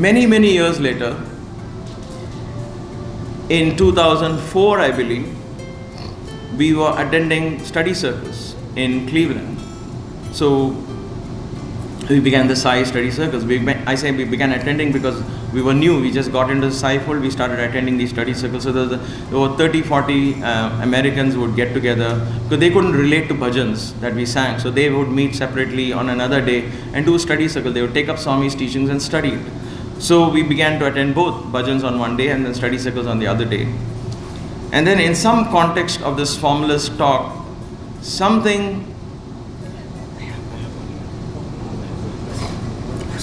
Many years later, in 2004, I believe, we were attending study circles in Cleveland. So we began the Sai study circles. We began attending because we were new. We just got into the Sai fold. We started attending these study circles. So there were 30-40 Americans would get together because they couldn't relate to bhajans that we sang. So they would meet separately on another day and do a study circle. They would take up Swami's teachings and study it. So we began to attend both bhajans on one day and then study circles on the other day. And then in some context of this formless talk, So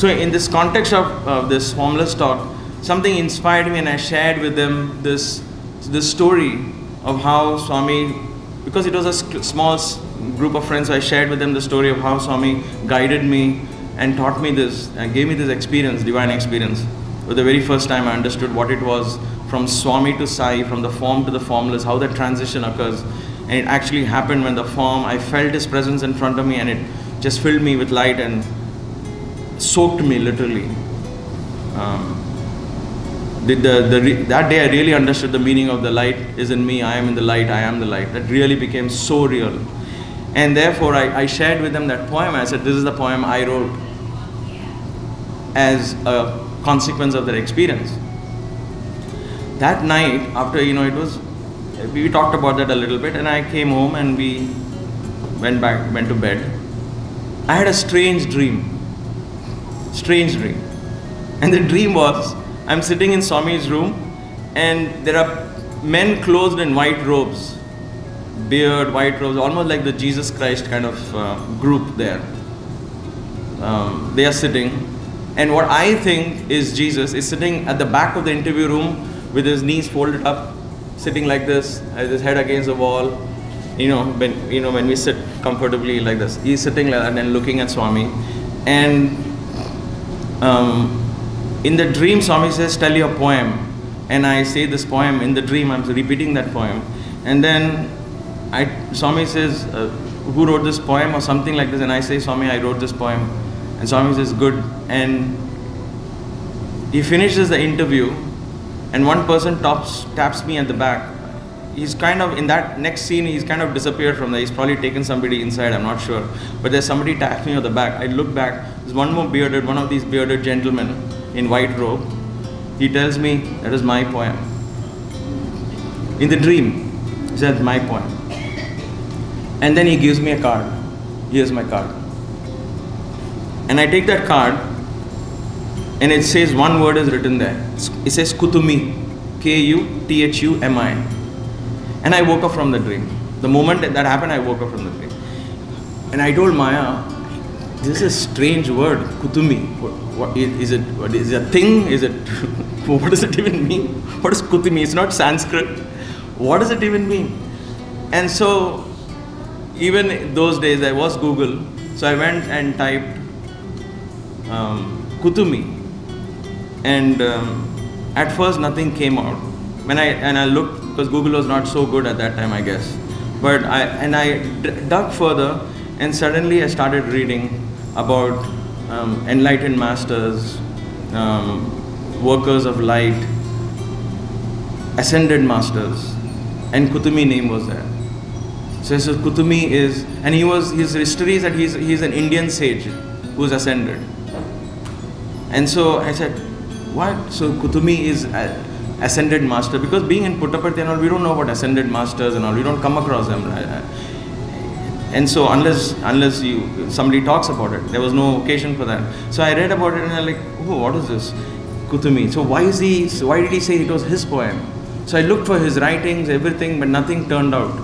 in this context of this formless talk, something inspired me, and I shared with them this story of how Swami, because it was a small group of friends, so I shared with them the story of how Swami guided me and taught me this and gave me this experience, divine experience. For the very first time I understood what it was from Swami to Sai, from the form to the formless, how that transition occurs. And it actually happened when the form, I felt his presence in front of me and it just filled me with light and soaked me literally. That day I really understood the meaning of the light is in me, I am in the light, I am the light. That really became so real. And therefore I shared with them that poem. I said, this is the poem I wrote as a consequence of that experience. That night, after, we talked about that a little bit, and I came home and we went to bed. I had a strange dream. And the dream was, I'm sitting in Swami's room and there are men clothed in white robes, beard, white robes, almost like the Jesus Christ kind of group there. They are sitting, and what I think is Jesus is sitting at the back of the interview room with his knees folded up, sitting like this, his head against the wall. When we sit comfortably like this, he's sitting like that and looking at Swami. And in the dream, Swami says, tell your poem. And I say this poem. In the dream, I'm repeating that poem. And then Swami says, who wrote this poem or something like this? And I say, Swami, I wrote this poem. And Swami says, good. And he finishes the interview and one person taps me at the back. He's kind of, in that next scene, he's kind of disappeared from there. He's probably taken somebody inside, I'm not sure. But there's somebody taps me on the back. I look back, there's one of these bearded gentlemen in white robe. He tells me, that is my poem. In the dream, he said, my poem. And then he gives me a card. Here's my card. And I take that card, and it says, one word is written there. It says KUTHUMI, KUTHUMI. And I woke up from the dream. The moment that happened, I woke up from the dream. And I told Maya, this is a strange word, KUTHUMI. What is it? What is it a thing? Is it? What does it even mean? What is KUTHUMI? It's not Sanskrit. What does it even mean? And so, even in those days, there was Google. So I went and typed KUTHUMI. And at first, nothing came out. When I looked, because Google was not so good at that time, I guess. But I dug further, and suddenly I started reading about enlightened masters, workers of light, ascended masters, and KUTHUMI name was there. So KUTHUMI is, and his history is that he's an Indian sage who's ascended. And so I said, what? So KUTHUMI is ascended master, because being in Puttaparthi and all, we don't know about ascended masters and all, we don't come across them. And so unless somebody talks about it, there was no occasion for that. So I read about it and I'm like, oh, what is this? KUTHUMI. So why did he say it was his poem? So I looked for his writings, everything, but nothing turned out.